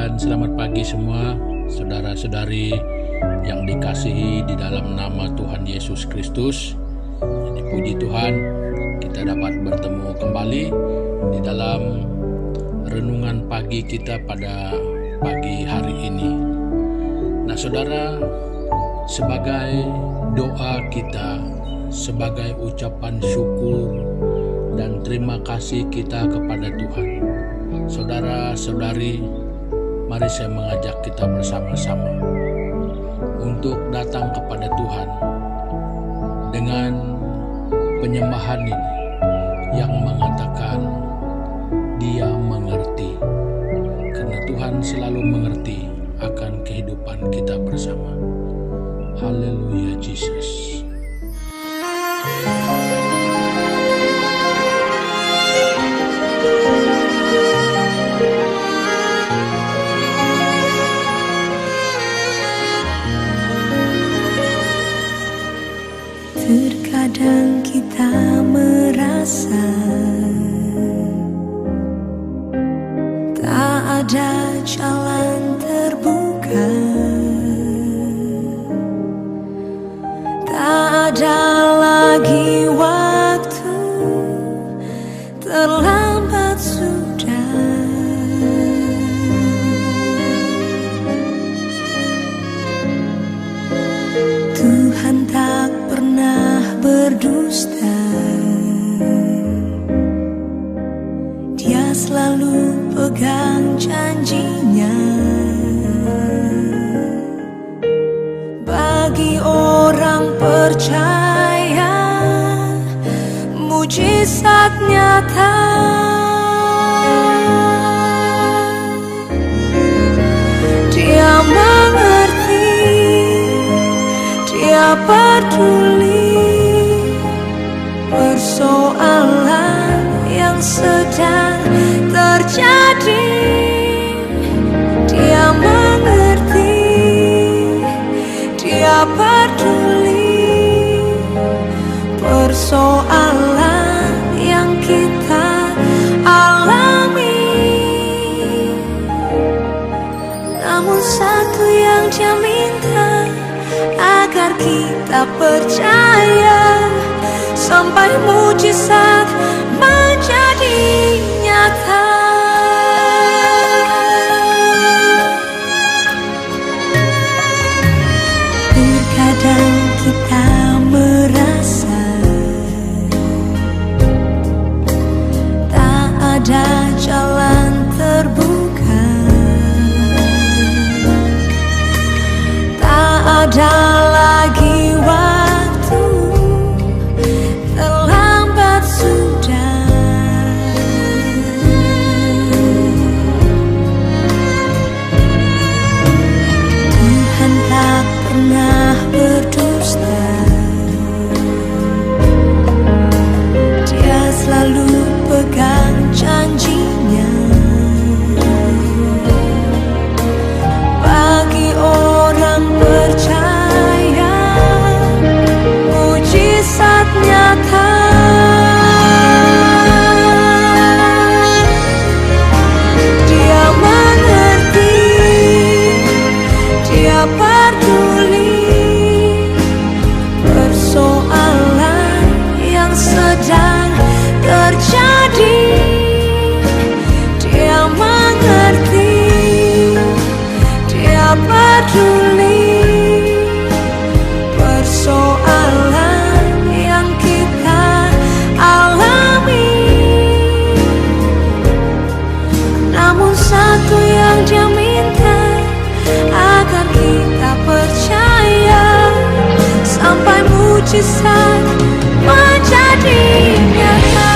dan selamat pagi semua saudara-saudari yang dikasihi di dalam nama Tuhan Yesus Kristus. Dipuji Tuhan, kita dapat bertemu kembali di dalam renungan pagi kita pada pagi hari ini. Nah saudara, sebagai doa kita, sebagai ucapan syukur dan terima kasih kita kepada Tuhan, saudara-saudari, mari saya mengajak kita bersama-sama untuk datang kepada Tuhan dengan penyembahan ini yang mengatakan Dia mengerti, karena Tuhan selalu mengerti akan kehidupan kita bersama. Haleluya Jesus. Terkadang kita merasa tak ada jalan terbuka, tak ada lagi waktu, terlambat sudah. Tuhan tak pernah berdusta, Dia selalu pegang janjinya. Bagi orang percaya, mujizat nyata. Dia mengerti, Dia peduli persoalan yang sedang terjadi. Dia mengerti, Dia peduli persoalan yang kita alami. Namun satu yang Dia minta, agar kita percaya sampai mujizat menjadi nyata. Terkadang kita merasa tak ada jalan terbuka, tak ada lagi waktu, terlambat sudah. Tuhan tak pernah berdusta, Dia selalu pegang janjinya. Bagi orang percaya, mujizat nyata. Dia mengerti, Dia peduli persoalan yang sedang terjadi. Dia mengerti, Dia peduli persoalan yang kita alami. Namun satu yang Dia minta, agar kita percaya sampai mujizat menjadi nyata.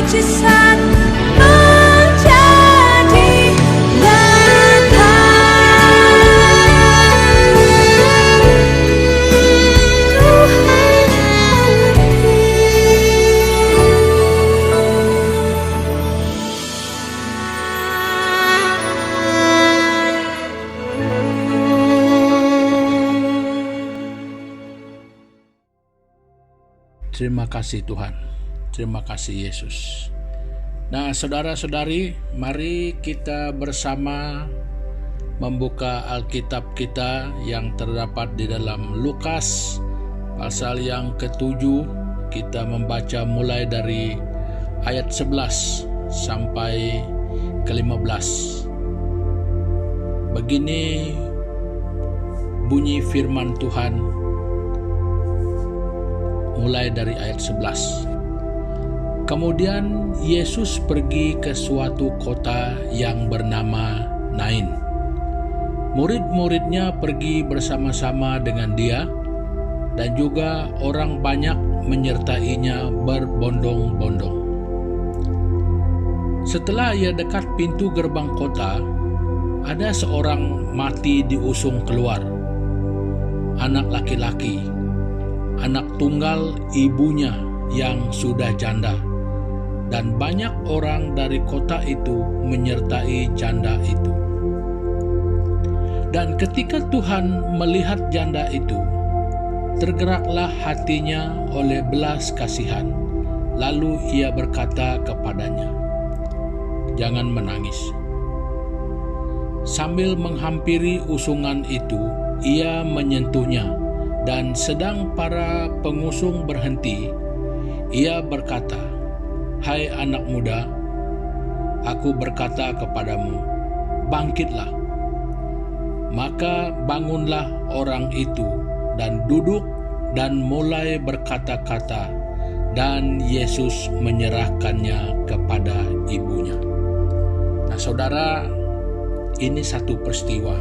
mujizat menjadi nyata. Terima kasih Tuhan, terima kasih Yesus. Nah saudara-saudari, mari kita bersama membuka Alkitab kita yang terdapat di dalam Lukas pasal yang ke-7. Kita membaca mulai dari ayat 11 sampai ke-15. Begini bunyi firman Tuhan mulai dari ayat 11. Kemudian Yesus pergi ke suatu kota yang bernama Nain. Murid-muridnya pergi bersama-sama dengan dia, dan juga orang banyak menyertainya berbondong-bondong. Setelah ia dekat pintu gerbang kota, ada seorang mati diusung keluar, anak laki-laki, anak tunggal ibunya yang sudah janda, dan banyak orang dari kota itu menyertai janda itu. Dan ketika Tuhan melihat janda itu, tergeraklah hatinya oleh belas kasihan, lalu ia berkata kepadanya, "Jangan menangis." Sambil menghampiri usungan itu, ia menyentuhnya, dan sedang para pengusung berhenti, ia berkata, "Hai anak muda, aku berkata kepadamu, bangkitlah." Maka bangunlah orang itu dan duduk dan mulai berkata-kata, dan Yesus menyerahkannya kepada ibunya. Nah saudara, ini satu peristiwa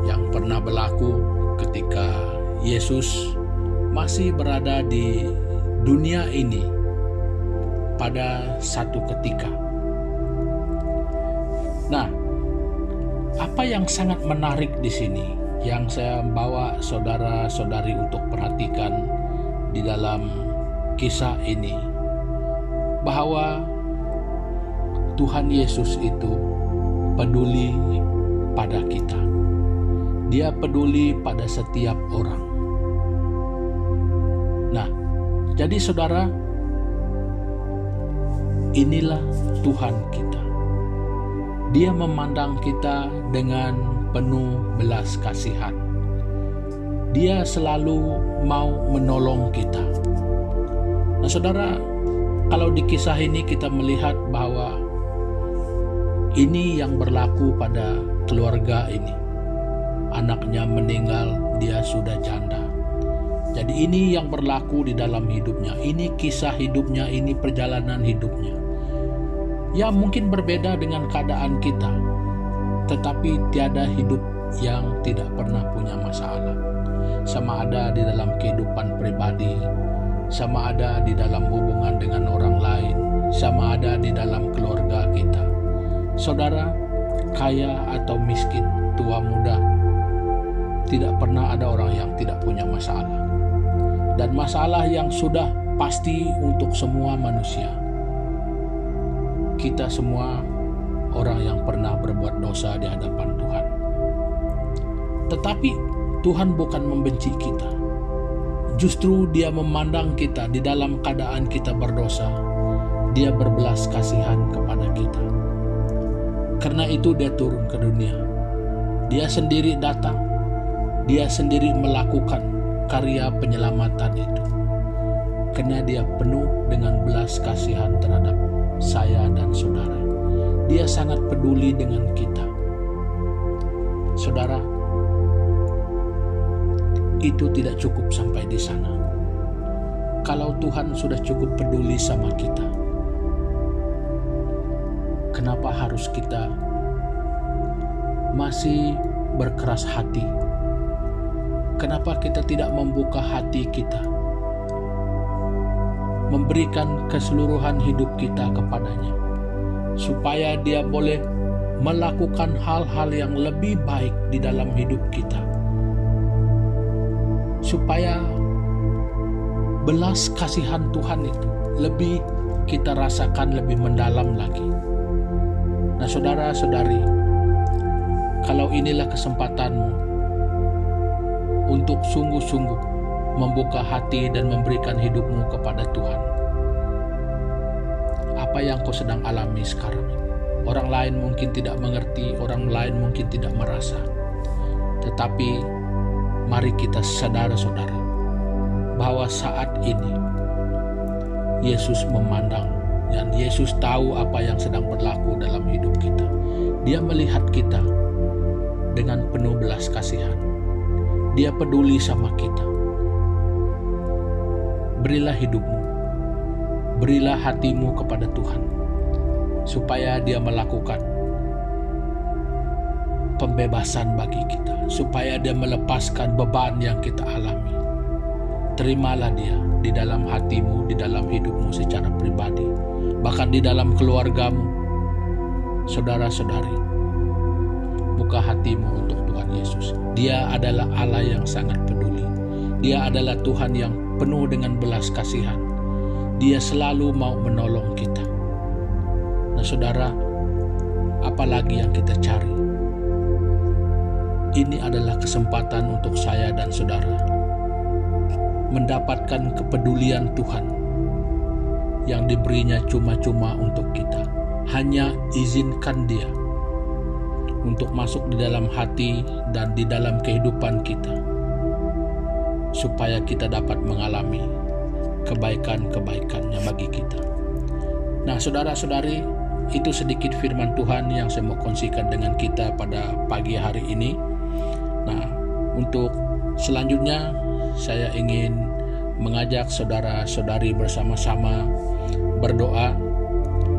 yang pernah berlaku ketika Yesus masih berada di dunia ini pada satu ketika. Nah, apa yang sangat menarik di sini yang saya bawa saudara-saudari untuk perhatikan di dalam kisah ini, bahwa Tuhan Yesus itu peduli pada kita. Dia peduli pada setiap orang. Nah, jadi saudara, inilah Tuhan kita. Dia memandang kita dengan penuh belas kasihan. Dia selalu mau menolong kita. Nah saudara, kalau di kisah ini kita melihat bahwa ini yang berlaku pada keluarga ini. Anaknya meninggal, dia sudah janda. Jadi ini yang berlaku di dalam hidupnya. Ini kisah hidupnya, ini perjalanan hidupnya. Ya mungkin berbeda dengan keadaan kita, tetapi tiada hidup yang tidak pernah punya masalah. Sama ada di dalam kehidupan pribadi, sama ada di dalam hubungan dengan orang lain, sama ada di dalam keluarga kita. Saudara, kaya atau miskin, tua muda, tidak pernah ada orang yang tidak punya masalah. Dan masalah yang sudah pasti untuk semua manusia. Kita semua orang yang pernah berbuat dosa di hadapan Tuhan. Tetapi Tuhan bukan membenci kita. Justru Dia memandang kita di dalam keadaan kita berdosa. Dia berbelas kasihan kepada kita. Karena itu Dia turun ke dunia. Dia sendiri datang. Dia sendiri melakukan karya penyelamatan itu. Karena Dia penuh dengan belas kasihan terhadap saya dan saudara. Dia sangat peduli dengan kita. Saudara, itu tidak cukup sampai di sana. Kalau Tuhan sudah cukup peduli sama kita, kenapa harus kita masih berkeras hati? Kenapa kita tidak membuka hati kita? memberikan keseluruhan hidup kita kepadanya, supaya Dia boleh melakukan hal-hal yang lebih baik di dalam hidup kita, supaya belas kasihan Tuhan itu lebih kita rasakan lebih mendalam lagi. Nah, saudara-saudari, kalau inilah kesempatanmu untuk sungguh-sungguh membuka hati dan memberikan hidupmu kepada Tuhan, apa yang kau sedang alami sekarang? Orang lain mungkin tidak mengerti, orang lain mungkin tidak merasa. Tetapi mari kita saudara-saudara, bahwa saat ini Yesus memandang dan Yesus tahu apa yang sedang berlaku dalam hidup kita. Dia melihat kita dengan penuh belas kasihan. Dia peduli sama kita. Berilah hidupmu, berilah hatimu kepada Tuhan, supaya Dia melakukan pembebasan bagi kita, supaya Dia melepaskan beban yang kita alami. Terimalah Dia di dalam hatimu, di dalam hidupmu secara pribadi, bahkan di dalam keluargamu. Saudara-saudari, buka hatimu untuk Tuhan Yesus. Dia adalah Allah yang sangat peduli. Dia adalah Tuhan yang penuh dengan belas kasihan. Dia selalu mau menolong kita. Nah, saudara, apalagi yang kita cari? Ini adalah kesempatan untuk saya dan saudara mendapatkan kepedulian Tuhan yang diberinya cuma-cuma untuk kita. Hanya izinkan Dia untuk masuk di dalam hati dan di dalam kehidupan kita, supaya kita dapat mengalami kebaikan-kebaikannya bagi kita. Nah, saudara-saudari, itu sedikit firman Tuhan yang saya mau kongsikan dengan kita pada pagi hari ini. Nah, untuk selanjutnya saya ingin mengajak saudara-saudari bersama-sama berdoa.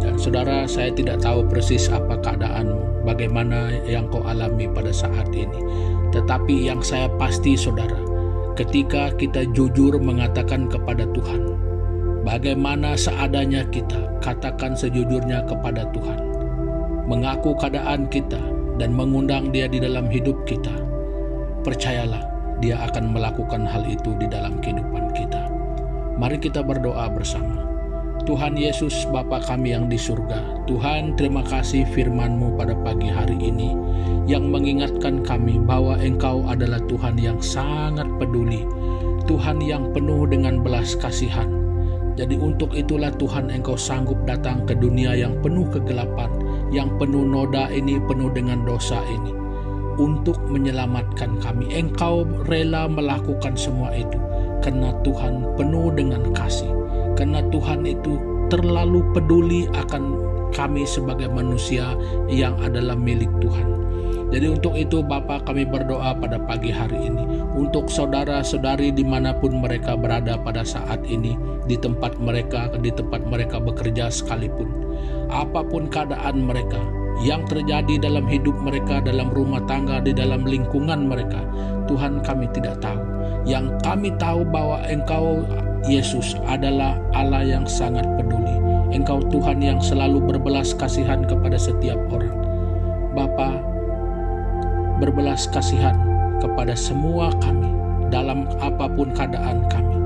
Dan saudara, saya tidak tahu persis apa keadaanmu, bagaimana yang kau alami pada saat ini. Tetapi yang saya pasti, saudara, ketika kita jujur mengatakan kepada Tuhan, bagaimana seadanya kita katakan sejujurnya kepada Tuhan, mengaku keadaan kita dan mengundang Dia di dalam hidup kita, percayalah Dia akan melakukan hal itu di dalam kehidupan kita. Mari kita berdoa bersama. Tuhan Yesus, Bapa kami yang di surga, Tuhan, terima kasih firman-Mu pada pagi hari ini yang mengingatkan kami bahwa Engkau adalah Tuhan yang sangat peduli, Tuhan yang penuh dengan belas kasihan. Jadi untuk itulah Tuhan, Engkau sanggup datang ke dunia yang penuh kegelapan, yang penuh noda ini, penuh dengan dosa ini, untuk menyelamatkan kami. Engkau rela melakukan semua itu karena Tuhan penuh dengan kasih, karena Tuhan itu terlalu peduli akan kami sebagai manusia yang adalah milik Tuhan. Jadi untuk itu Bapa, kami berdoa pada pagi hari ini untuk saudara-saudari dimanapun mereka berada pada saat ini, di tempat mereka bekerja sekalipun, apapun keadaan mereka yang terjadi dalam hidup mereka, dalam rumah tangga, di dalam lingkungan mereka, Tuhan, kami tidak tahu. Yang kami tahu bahwa Engkau Yesus adalah Allah yang sangat peduli. Engkau Tuhan yang selalu berbelas kasihan kepada setiap orang. Bapa, berbelas kasihan kepada semua kami dalam apapun keadaan kami.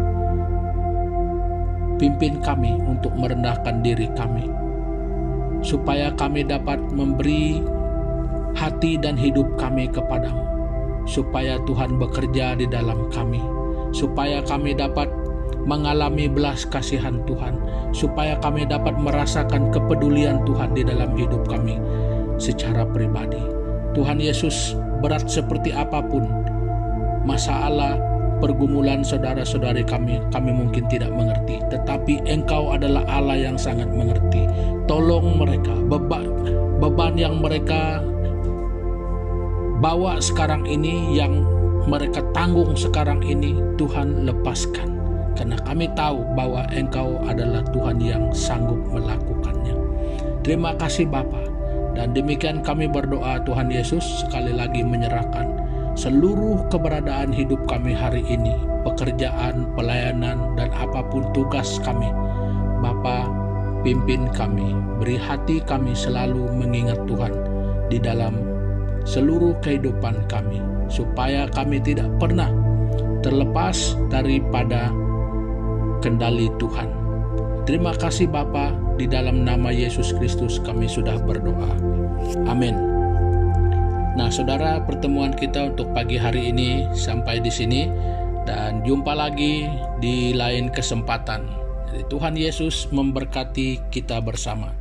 Pimpin kami untuk merendahkan diri kami, supaya kami dapat memberi hati dan hidup kami kepadamu, supaya Tuhan bekerja di dalam kami, supaya kami dapat mengalami belas kasihan Tuhan, supaya kami dapat merasakan kepedulian Tuhan di dalam hidup kami secara pribadi. Tuhan Yesus, berat seperti apapun masalah pergumulan saudara-saudari kami mungkin tidak mengerti, tetapi Engkau adalah Allah yang sangat mengerti. Tolong mereka, beban yang mereka bawa sekarang ini, yang mereka tanggung sekarang ini, Tuhan lepaskan. Karena kami tahu bahwa Engkau adalah Tuhan yang sanggup melakukannya. Terima kasih Bapa. Dan demikian kami berdoa, Tuhan Yesus, sekali lagi menyerahkan seluruh keberadaan hidup kami hari ini, pekerjaan, pelayanan, dan apapun tugas kami Bapa, pimpin kami, beri hati kami selalu mengingat Tuhan di dalam seluruh kehidupan kami, supaya kami tidak pernah terlepas daripada kendali Tuhan. Terima kasih Bapa, di dalam nama Yesus Kristus kami sudah berdoa. Amin. Nah, saudara, pertemuan kita untuk pagi hari ini sampai di sini, dan jumpa lagi di lain kesempatan. Jadi Tuhan Yesus memberkati kita bersama.